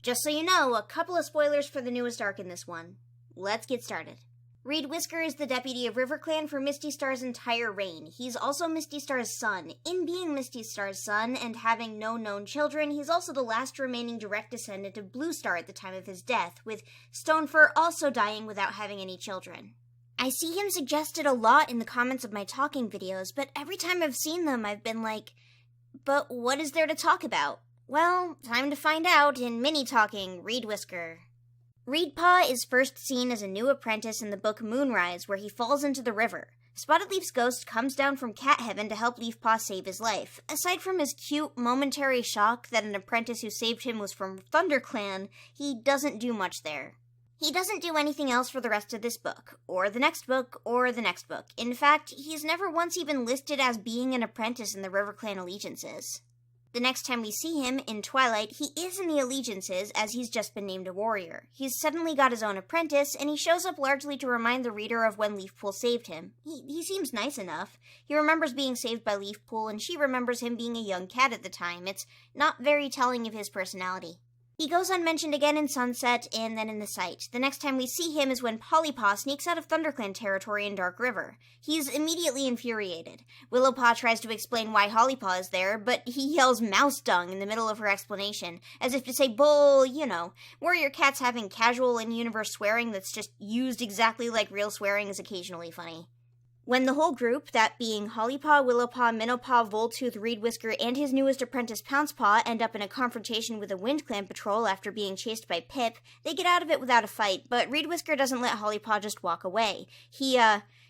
Just so you know, a couple of spoilers for the newest arc in this one. Let's get started. Reedwhisker is the deputy of RiverClan for Misty Star's entire reign. He's also Misty Star's son. In being Misty Star's son and having no known children, he's also the last remaining direct descendant of Blue Star at the time of his death, with Stonefur also dying without having any children. I see him suggested a lot in the comments of my talking videos, but every time I've seen them, I've been like, but what is there to talk about? Well, time to find out in mini-talking Reedwhisker. Reedpaw is first seen as a new apprentice in the book Moonrise, where he falls into the river. Spotted Leaf's ghost comes down from cat heaven to help Leafpaw save his life. Aside from his cute, momentary shock that an apprentice who saved him was from ThunderClan, he doesn't do much there. He doesn't do anything else for the rest of this book, or the next book, or the next book. In fact, he's never once even listed as being an apprentice in the RiverClan allegiances. The next time we see him, in Twilight, he is in the allegiances, as he's just been named a warrior. He's suddenly got his own apprentice, and he shows up largely to remind the reader of when Leafpool saved him. He seems nice enough. He remembers being saved by Leafpool, and she remembers him being a young cat at the time. It's not very telling of his personality. He goes unmentioned again in Sunset, and then in The Sight. The next time we see him is when Pollypaw sneaks out of ThunderClan territory in Dark River. He's immediately infuriated. Willowpaw tries to explain why Hollypaw is there, but he yells mouse dung in the middle of her explanation, as if to say, bull, warrior cats having casual in-universe swearing that's just used exactly like real swearing is occasionally funny. When the whole group, that being Hollypaw, Willowpaw, Minnowpaw, Voltooth, Reedwhisker, and his newest apprentice Pouncepaw, end up in a confrontation with a WindClan patrol after being chased by Pip, they get out of it without a fight, but Reedwhisker doesn't let Hollypaw just walk away. He,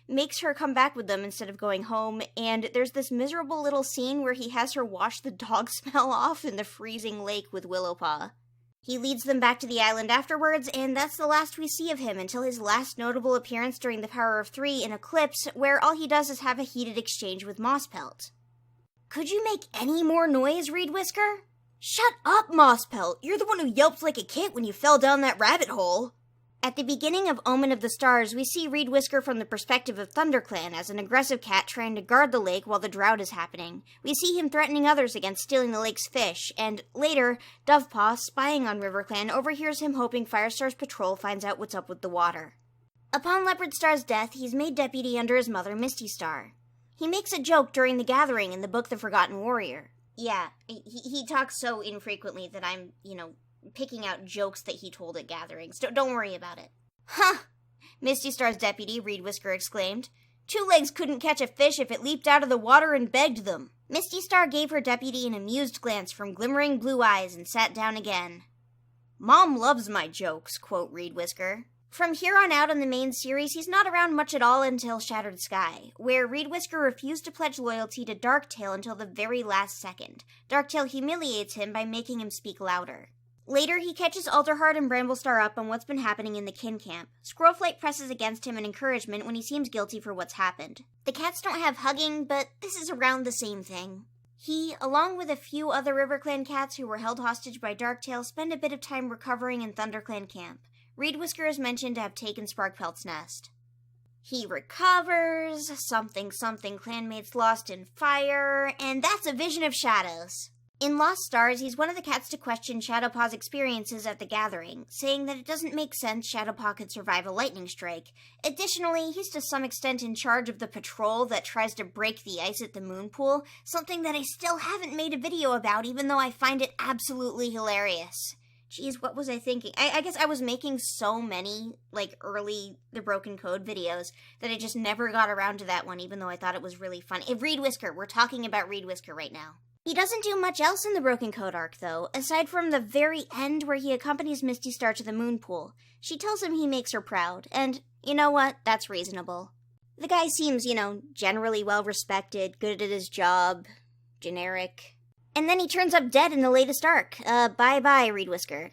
makes her come back with them instead of going home, and there's this miserable little scene where he has her wash the dog smell off in the freezing lake with Willowpaw. He leads them back to the island afterwards, and that's the last we see of him until his last notable appearance during the Power of Three in Eclipse, where all he does is have a heated exchange with Mosspelt. Could you make any more noise, Reedwhisker? Shut up, Mosspelt! You're the one who yelped like a kit when you fell down that rabbit hole! At the beginning of Omen of the Stars, we see Reedwhisker from the perspective of ThunderClan as an aggressive cat trying to guard the lake while the drought is happening. We see him threatening others against stealing the lake's fish, and later, Dovepaw, spying on RiverClan, overhears him hoping Firestar's patrol finds out what's up with the water. Upon Leopardstar's death, he's made deputy under his mother, Misty Star. He makes a joke during the gathering in the book The Forgotten Warrior. Yeah, he talks so infrequently that I'm, picking out jokes that he told at gatherings. Don't worry about it. Huh! Misty Star's deputy, Reedwhisker, exclaimed. Two Legs couldn't catch a fish if it leaped out of the water and begged them. Misty Star gave her deputy an amused glance from glimmering blue eyes and sat down again. Mom loves my jokes, quote Reedwhisker. From here on out in the main series, he's not around much at all until Shattered Sky, where Reedwhisker refused to pledge loyalty to Darktail until the very last second. Darktail humiliates him by making him speak louder. Later, he catches Alderheart and Bramblestar up on what's been happening in the kin camp. Squirrelflight presses against him in encouragement when he seems guilty for what's happened. The cats don't have hugging, but this is around the same thing. He, along with a few other RiverClan cats who were held hostage by Darktail, spend a bit of time recovering in ThunderClan camp. Reedwhisker is mentioned to have taken Sparkpelt's nest. He recovers, something clanmates lost in fire, and that's a vision of shadows. In Lost Stars, he's one of the cats to question Shadowpaw's experiences at the gathering, saying that it doesn't make sense Shadowpaw could survive a lightning strike. Additionally, he's to some extent in charge of the patrol that tries to break the ice at the moon pool, something that I still haven't made a video about, even though I find it absolutely hilarious. Jeez, what was I thinking? I guess I was making so many, early The Broken Code videos that I just never got around to that one, even though I thought it was really funny. Reedwhisker, we're talking about Reedwhisker right now. He doesn't do much else in the Broken Code arc, though, aside from the very end where he accompanies Misty Star to the moon pool. She tells him he makes her proud, and you know what? That's reasonable. The guy seems, generally well-respected, good at his job, generic. And then he turns up dead in the latest arc. Bye-bye, Reedwhisker.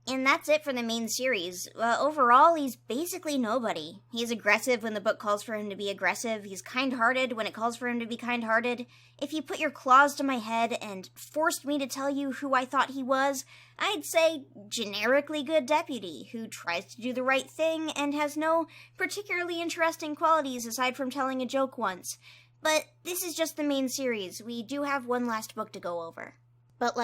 And that's it for the main series. Overall, he's basically nobody. He's aggressive when the book calls for him to be aggressive. He's kind-hearted when it calls for him to be kind-hearted. If you put your claws to my head and forced me to tell you who I thought he was, I'd say generically good deputy, who tries to do the right thing and has no particularly interesting qualities aside from telling a joke once. But this is just the main series. We do have one last book to go over. But,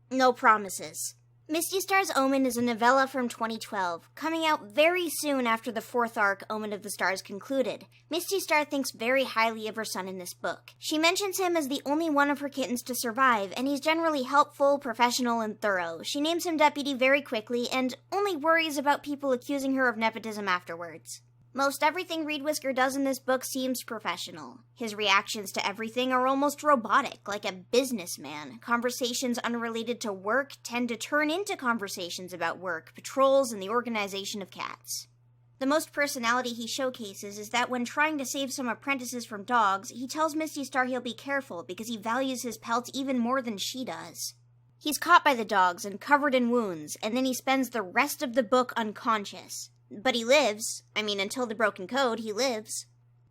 no promises. Misty Star's Omen is a novella from 2012, coming out very soon after the fourth arc, Omen of the Stars, concluded. Misty Star thinks very highly of her son in this book. She mentions him as the only one of her kittens to survive, and he's generally helpful, professional, and thorough. She names him deputy very quickly, and only worries about people accusing her of nepotism afterwards. Most everything Reedwhisker does in this book seems professional. His reactions to everything are almost robotic, like a businessman. Conversations unrelated to work tend to turn into conversations about work, patrols, and the organization of cats. The most personality he showcases is that when trying to save some apprentices from dogs, he tells Misty Star he'll be careful because he values his pelts even more than she does. He's caught by the dogs and covered in wounds, and then he spends the rest of the book unconscious. But he lives. Until the broken code, he lives.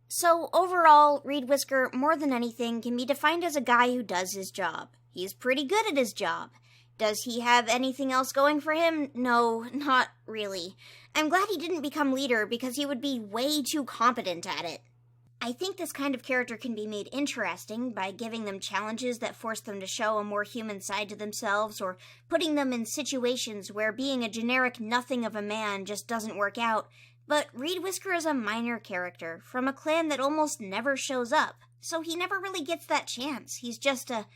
So, overall, Reedwhisker, more than anything, can be defined as a guy who does his job. He's pretty good at his job. Does he have anything else going for him? No, not really. I'm glad he didn't become leader because he would be way too competent at it. I think this kind of character can be made interesting by giving them challenges that force them to show a more human side to themselves, or putting them in situations where being a generic nothing of a man just doesn't work out. But Reedwhisker is a minor character, from a clan that almost never shows up, so he never really gets that chance. He's just a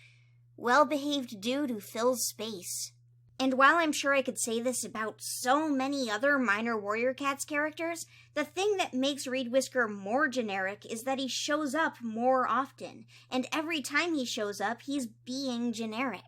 well-behaved dude who fills space. And while I'm sure I could say this about so many other minor Warrior Cats characters, the thing that makes Reedwhisker more generic is that he shows up more often, and every time he shows up, he's being generic.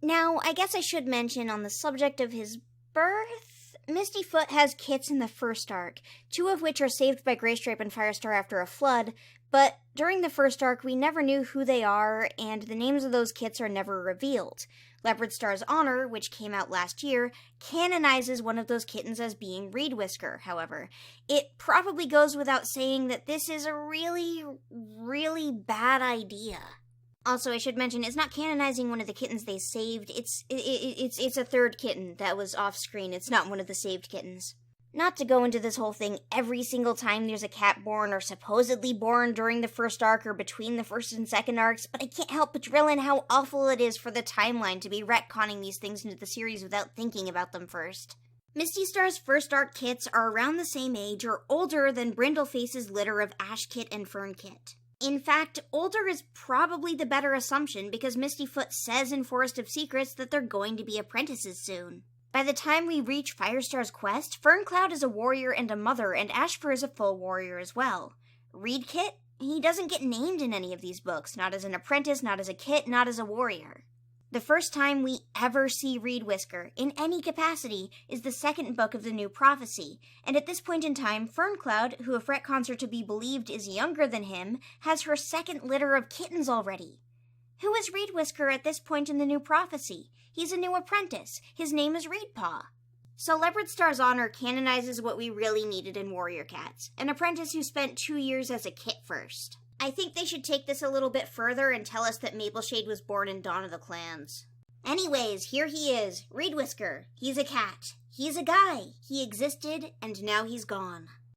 Now, I guess I should mention on the subject of his birth, Misty Foot has kits in the first arc, 2 of which are saved by Greystripe and Firestar after a flood, but during the first arc we never knew who they are, and the names of those kits are never revealed. Leopard Star's Honor, which came out last year, canonizes one of those kittens as being Reedwhisker, however. It probably goes without saying that this is a really, really bad idea. Also, I should mention, it's not canonizing one of the kittens they saved. It's a third kitten that was off-screen. It's not one of the saved kittens. Not to go into this whole thing every single time there's a cat born or supposedly born during the first arc or between the first and second arcs, but I can't help but drill in how awful it is for the timeline to be retconning these things into the series without thinking about them first. Misty Star's first arc kits are around the same age or older than Brindleface's litter of Ash Kit and Fern Kit. In fact, older is probably the better assumption because Misty Foot says in Forest of Secrets that they're going to be apprentices soon. By the time we reach Firestar's quest, Ferncloud is a warrior and a mother, and Ashfur is a full warrior as well. Reed Kit? He doesn't get named in any of these books, not as an apprentice, not as a kit, not as a warrior. The first time we ever see Reedwhisker, in any capacity, is the second book of the New Prophecy, and at this point in time, Ferncloud, who if retcons are to be believed is younger than him, has her second litter of kittens already. Who is Reedwhisker at this point in the New Prophecy? He's a new apprentice. His name is Reedpaw. So Leopard Star's Honor canonizes what we really needed in Warrior Cats, an apprentice who spent 2 years as a kit first. I think they should take this a little bit further and tell us that Mapleshade was born in Dawn of the Clans. Anyways, here he is, Reedwhisker. He's a cat. He's a guy. He existed, and now he's gone.